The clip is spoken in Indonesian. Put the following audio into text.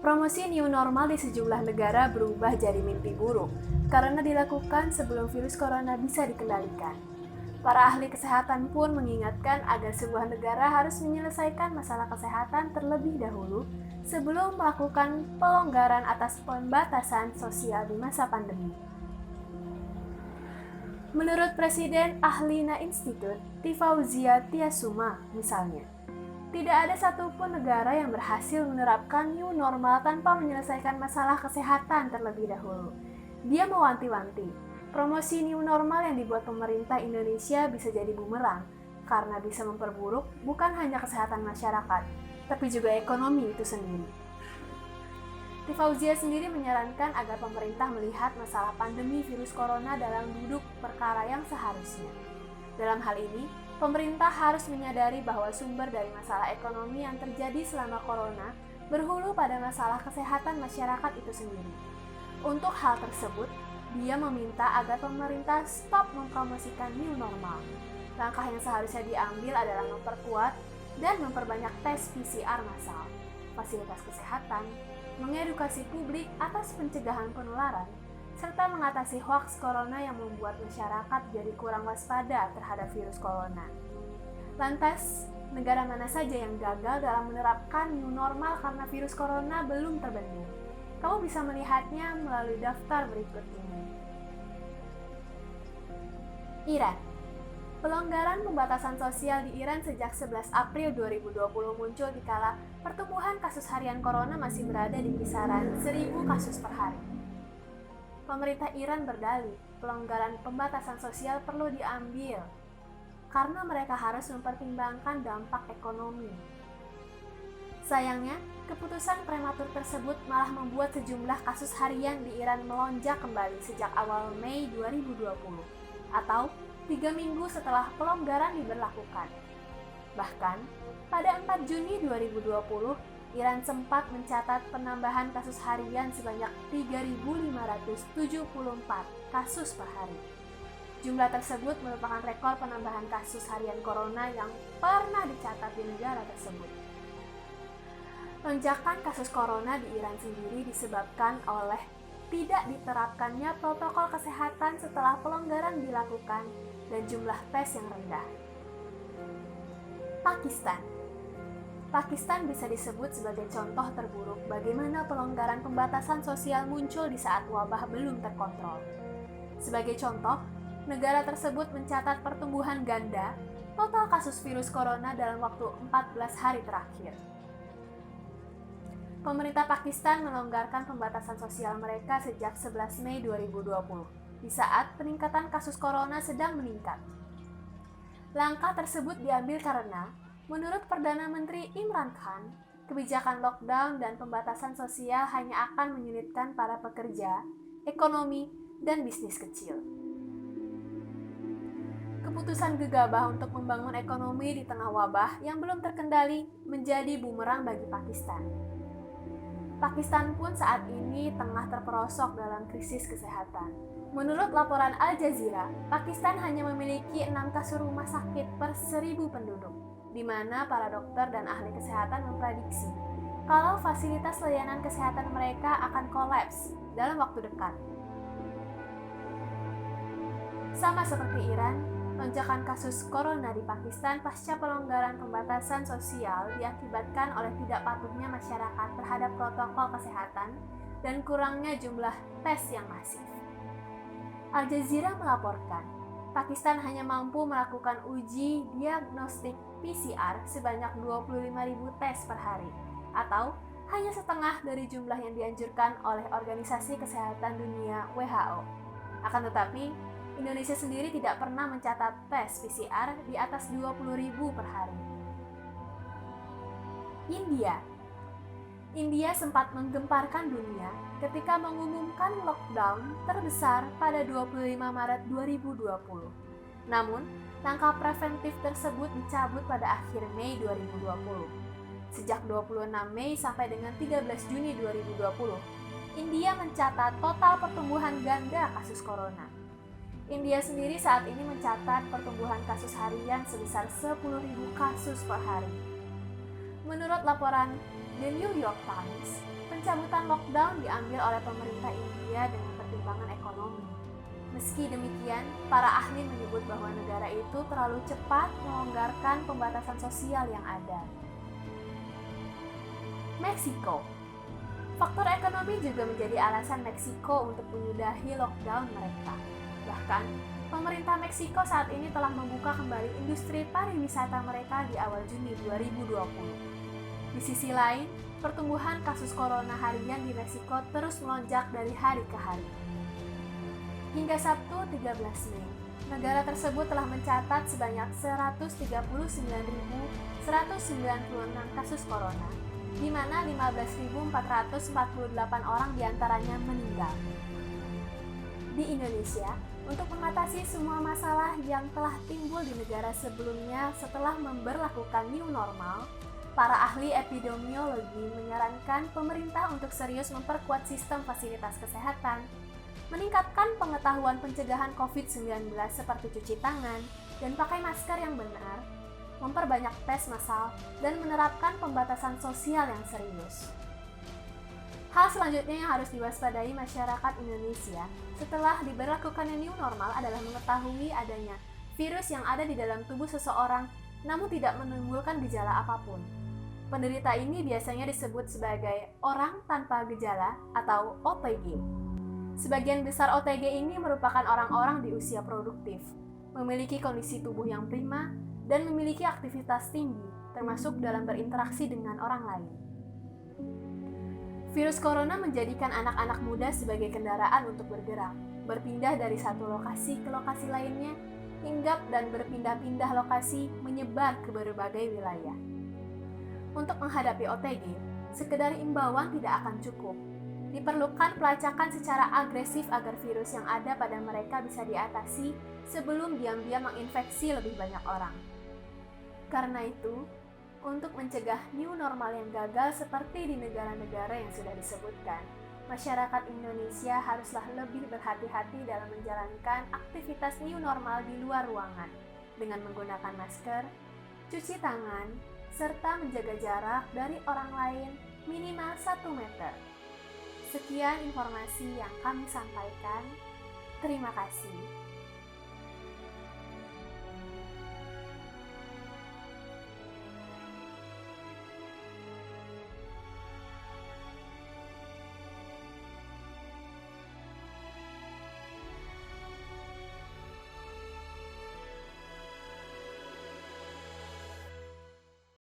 Promosi new normal di sejumlah negara berubah jadi mimpi buruk karena dilakukan sebelum virus corona bisa dikendalikan. Para ahli kesehatan pun mengingatkan agar sebuah negara harus menyelesaikan masalah kesehatan terlebih dahulu sebelum melakukan pelonggaran atas pembatasan sosial di masa pandemi. Menurut Presiden Ahlina Institute, Tifauzia Tiasuma misalnya, tidak ada satupun negara yang berhasil menerapkan new normal tanpa menyelesaikan masalah kesehatan terlebih dahulu. Dia mewanti-wanti, promosi new normal yang dibuat pemerintah Indonesia bisa jadi bumerang, karena bisa memperburuk bukan hanya kesehatan masyarakat, tapi juga ekonomi itu sendiri. Tifauzia sendiri menyarankan agar pemerintah melihat masalah pandemi virus corona dalam duduk perkara yang seharusnya. Dalam hal ini, pemerintah harus menyadari bahwa sumber dari masalah ekonomi yang terjadi selama corona berhulu pada masalah kesehatan masyarakat itu sendiri. Untuk hal tersebut, dia meminta agar pemerintah stop mempromosikan new normal. Langkah yang seharusnya diambil adalah memperkuat dan memperbanyak tes PCR massal, fasilitas kesehatan, mengedukasi publik atas pencegahan penularan, serta mengatasi hoaks corona yang membuat masyarakat jadi kurang waspada terhadap virus corona. Lantas, negara mana saja yang gagal dalam menerapkan new normal karena virus corona belum terbendung? Kamu bisa melihatnya melalui daftar berikut ini. Iran. Pelonggaran pembatasan sosial di Iran sejak 11 April 2020 muncul dikala pertumbuhan kasus harian corona masih berada di kisaran 1.000 kasus per hari. Pemerintah Iran berdalih, pelonggaran pembatasan sosial perlu diambil karena mereka harus mempertimbangkan dampak ekonomi. Sayangnya, keputusan prematur tersebut malah membuat sejumlah kasus harian di Iran melonjak kembali sejak awal Mei 2020 atau 3 minggu setelah pelonggaran diberlakukan. Bahkan, pada 4 Juni 2020, Iran sempat mencatat penambahan kasus harian sebanyak 3.574 kasus per hari. Jumlah tersebut merupakan rekor penambahan kasus harian corona yang pernah dicatat di negara tersebut. Lonjakan kasus corona di Iran sendiri disebabkan oleh tidak diterapkannya protokol kesehatan setelah pelonggaran dilakukan dan jumlah tes yang rendah. Pakistan bisa disebut sebagai contoh terburuk bagaimana pelonggaran pembatasan sosial muncul di saat wabah belum terkontrol. Sebagai contoh, negara tersebut mencatat pertumbuhan ganda total kasus virus corona dalam waktu 14 hari terakhir. Pemerintah Pakistan melonggarkan pembatasan sosial mereka sejak 11 Mei 2020, di saat peningkatan kasus corona sedang meningkat. Langkah tersebut diambil karena, menurut Perdana Menteri Imran Khan, kebijakan lockdown dan pembatasan sosial hanya akan menyulitkan para pekerja, ekonomi, dan bisnis kecil. Keputusan gegabah untuk membangun ekonomi di tengah wabah yang belum terkendali menjadi bumerang bagi Pakistan. Pakistan pun saat ini tengah terperosok dalam krisis kesehatan. Menurut laporan Al Jazeera, Pakistan hanya memiliki 6 kasur rumah sakit per 1.000 penduduk, di mana para dokter dan ahli kesehatan memprediksi kalau fasilitas layanan kesehatan mereka akan kolaps dalam waktu dekat. Sama seperti Iran, lonjakan kasus corona di Pakistan pasca pelonggaran pembatasan sosial diakibatkan oleh tidak patuhnya masyarakat terhadap protokol kesehatan dan kurangnya jumlah tes yang masif. Al Jazeera melaporkan, Pakistan hanya mampu melakukan uji diagnostik PCR sebanyak 25.000 tes per hari, atau hanya setengah dari jumlah yang dianjurkan oleh Organisasi Kesehatan Dunia (WHO). Akan tetapi, Indonesia sendiri tidak pernah mencatat tes PCR di atas 20.000 per hari. India sempat menggemparkan dunia ketika mengumumkan lockdown terbesar pada 25 Maret 2020. Namun, langkah preventif tersebut dicabut pada akhir Mei 2020. Sejak 26 Mei sampai dengan 13 Juni 2020, India mencatat total pertumbuhan ganda kasus corona. India sendiri saat ini mencatat pertumbuhan kasus harian sebesar 10.000 kasus per hari. Menurut laporan The New York Times, pencabutan lockdown diambil oleh pemerintah India dengan pertimbangan ekonomi. Meski demikian, para ahli menyebut bahwa negara itu terlalu cepat melonggarkan pembatasan sosial yang ada. Meksiko. Faktor ekonomi juga menjadi alasan Meksiko untuk menyudahi lockdown mereka. Bahkan, pemerintah Meksiko saat ini telah membuka kembali industri pariwisata mereka di awal Juni 2020. Di sisi lain, pertumbuhan kasus corona harian di Meksiko terus melonjak dari hari ke hari. Hingga Sabtu 13 Mei, negara tersebut telah mencatat sebanyak 139.196 kasus corona, di mana 15.448 orang diantaranya meninggal. Di Indonesia, untuk mengatasi semua masalah yang telah timbul di negara sebelumnya setelah memberlakukan new normal, para ahli epidemiologi menyarankan pemerintah untuk serius memperkuat sistem fasilitas kesehatan, meningkatkan pengetahuan pencegahan COVID-19 seperti cuci tangan dan pakai masker yang benar, memperbanyak tes massal, dan menerapkan pembatasan sosial yang serius. Hal selanjutnya yang harus diwaspadai masyarakat Indonesia setelah diberlakukannya new normal adalah mengetahui adanya virus yang ada di dalam tubuh seseorang namun tidak menimbulkan gejala apapun. Penderita ini biasanya disebut sebagai orang tanpa gejala atau OTG. Sebagian besar OTG ini merupakan orang-orang di usia produktif, memiliki kondisi tubuh yang prima, dan memiliki aktivitas tinggi, termasuk dalam berinteraksi dengan orang lain. Virus corona menjadikan anak-anak muda sebagai kendaraan untuk bergerak, berpindah dari satu lokasi ke lokasi lainnya, hinggap dan berpindah-pindah lokasi menyebar ke berbagai wilayah. Untuk menghadapi OTG, sekedar imbauan tidak akan cukup. Diperlukan pelacakan secara agresif agar virus yang ada pada mereka bisa diatasi sebelum diam-diam menginfeksi lebih banyak orang. Karena itu, untuk mencegah new normal yang gagal seperti di negara-negara yang sudah disebutkan, masyarakat Indonesia haruslah lebih berhati-hati dalam menjalankan aktivitas new normal di luar ruangan dengan menggunakan masker, cuci tangan, serta menjaga jarak dari orang lain minimal 1 meter. Sekian informasi yang kami sampaikan. Terima kasih.